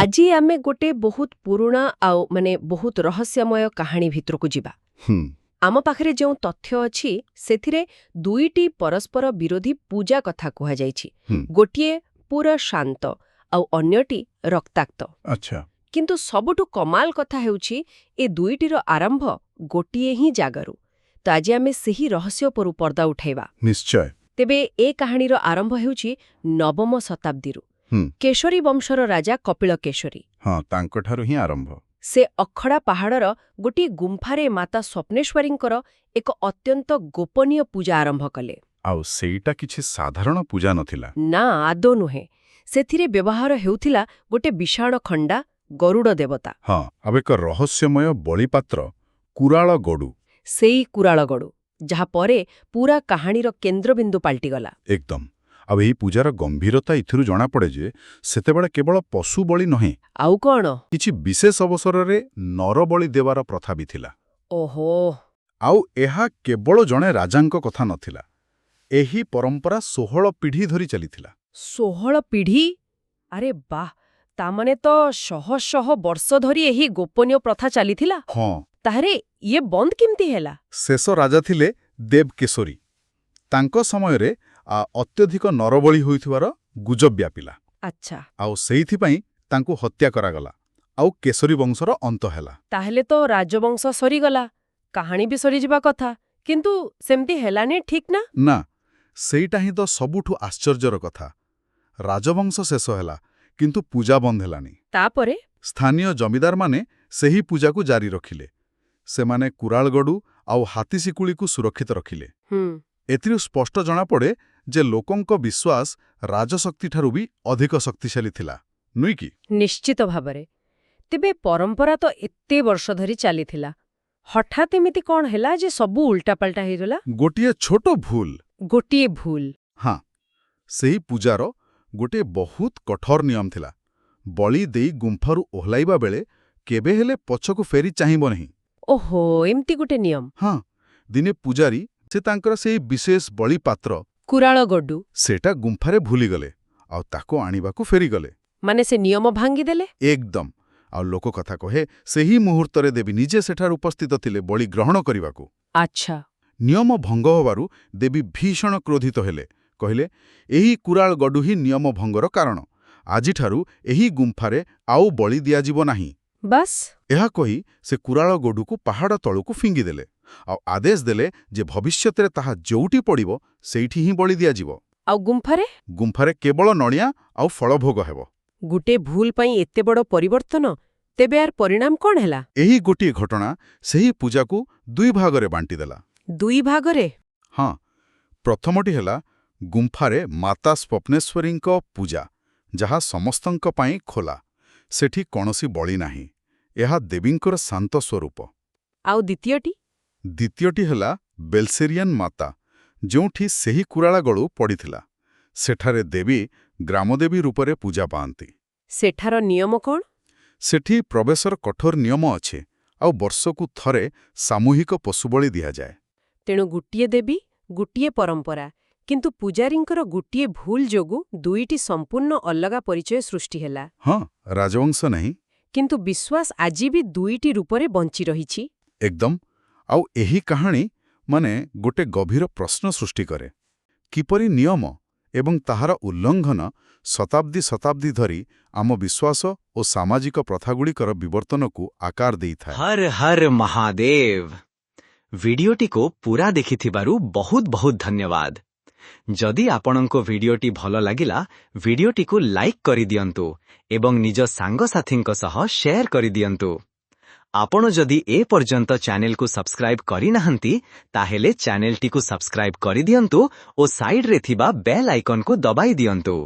আজি आमे गोटे बहुत पुराणा आउ माने बहुत रहस्यमय कहानी भितरकू जिबा। आम पाखरे जो तथ्य अछि सेथिरे दुईटी परस्पर विरोधी पूजा कथा कुहा जाइछि। गोटिए पूरा शांत आउ अन्यटी रक्ताक्त। अच्छा, किंतु सबुठु कमाल कथा हेउछि ए दुईटीर आरंभ गोटिए ही जागरु। तो आज आमे सेही रहस्य पर पर्दा उठाइबा। निश्चय। तेबे ए कहानीर आरंभ हेउछि नवम शताब्दीरु। केशरी वंशर राजा कपिल केशरी। हाँ, तांकठारु ही आरंभ। से अखड़ा पहाड़र गोटी गुंफारे माता स्वप्नेश्वरींकर एक अत्यंत गोपनीय पूजा आरंभ कले। आउ सेईटा किछि साधारण पूजा नथिला। ना आदो नुहे। सेथिरे व्यवहार हेउथिला गोटे विशाल खंडा गरुड़ देवता। हाँ, अब एक रहस्यमय बलिपात्र कुराल गडु। सेई कुराल गडु जहा परे पूरा कहानीर केंद्रबिंदु पाल्टिगला। एकदम। अब एही पूजार गंभीरता इथिरु जणा पड़े जे सेतेबेले केवल पशु बलि नहे, आउ कोन किछि विशेष अवसररे नर बलि देवार प्रथा भी थिला। ओहो। आउ एहा केवल जणे राजांक कथा नथिला। एही परंपरा 16 पीढ़ी धरि चलिथिला। 16 पीढ़ी? अरे वाह, तामाने तो शह शह वर्ष धरि एही गोपनीय प्रथा चलिथिला। हाँ, ताहरे ये बंद केमती हैला? शेष राजा थिले देवकेशरी। तांको समयरे अत्यधिक नरबली होइथिवार गुजब व्यापिला। अच्छा। आउ सेइथिपई तांको हत्या करागला। आउ केशरी वंशर अंत हैला। ताहले तो राजवंश सरीगला, कहानी भी सरी जिबा कथा, किंतु सेमती हेलानी ठीक ना? ना, सेइटा ही तो सबुठु आश्चर्यर कथा। राजवंश शेष हैला, किंतु पूजा बंद हेलानी। तापरे स्थानीय जमीदार माने सेही पूजा को जारी रखिले। सेमाने कुरालगडु आउ हातीशिकुली को सुरक्षित रखिले। एथिरु स्पष्ट जणा पड़े जे लोकंक विश्वास राजशक्तिठारु भी अधिक शक्तिशाली थिला, नुई कि? निश्चित भाबरे। तेबे परंपरा तो एत्ते वर्ष धरि चलिथिला, हठात एमिति कोन हैला जे सबु उल्टापाल्टा हेइगला? गोटिए छोटो भूल। गोटिए भूल? हाँ, सेही पूजार गोटे बहुत कठोर नियम थिला। बलि देई गुंफारु ओहलाइबा बेले केबे हेले पछकु फेरी चाहिबो नहीं। ओहो, एमती गोटे नियम? हाँ, दिने पूजारी से तांकर सेही विशेष बलि पात्र कुराल गडु सेटा गुंफारे भूली गले आउ ताको आनिबाकु फेरी गले। माने से नियम भांगी देले? एकदम। आउ लोक कथा कहे सेही मुहूर्तरे देवी निजे सेठार उपस्थित थिले बलि ग्रहण करिबाकु। अच्छा। नियम भंग होबारु देवी भीषण क्रोधित हेले। कहिले एही कुराल गडु ही नियम भंगर कारण। आजिठारु एही गुंफारे आउ बलि दियाजिबो नाही। बस एहा कही से कुराल गडुकु पहाड़ तळुकु फिंगी देले आउ आदेश देले जे भविष्यतरे ताहा जोउटी पड़िबो सेइठी ही बलि दियाजिबो। आउ गुंफारे? गुंफारे केवल नड़िया आउ फलभोग हेबो। गुटे भूल पई एत्ते बड़ परिवर्तन, तेबे यार परिणाम कोन हैला? एही गोटिए घटना सेही पूजाकु दुई भागरे बांटी देला। दुई भागरे? हाँ, प्रथमटी हेला गुंफारे माता स्वप्नेश्वरींक पूजा, जहा समस्तंक पाई खोला। सेठी कोनोसी बलि नाही। एहा देवींकर शांत स्वरूप। आउ द्वितीयटी? द्वितीयटी हेला बेलसेरियन माता, जोठी सेही कुराला गळु पड़िथिला। सेठारे देवी ग्रामदेवी रूपरे पूजा पाआंती। सेठार नियम कोन? सेठी प्रवेशर कठोर नियम अच्छे आउ वर्षकु थरे सामूहिक पशुबली दिया जाए। तेणु गुटिए देवी गुटिए परंपरा, किंतु पूजारींकर गुटिए भूल जोगु दुईटी संपूर्ण अलगा परिचय सृष्टि हैला। हाँ, राजवंश नहीं, किंतु विश्वास आजी भी दुईटी रूपरे बंची रहिछि। एकदम। आउ एही कहानी माने गोटे गभीर प्रश्न सृष्टि करे। किपरि नियम एवं ताहार उल्लंघन शताब्दी शताब्दी धरी आम विश्वास और सामाजिक प्रथागुड़िकर विवर्तन को आकार देई थाए। हर हर महादेव। वीडियोटी को पूरा देखिथिबारु बहुत बहुत धन्यवाद। जदि आपणको वीडियोटी भलो लागिला वीडियोटी को लाइक करि दियंतु एवं निज सांग साथींक सह शेयर करि दियंतु। आपण जदि ए पर्यंत चैनल को सब्सक्राइब करि नाहंती ताहेले चैनल टी को सब्सक्राइब करि दियंतु और साइड रे थिबा बेल आइकन को दबाई दियंतु।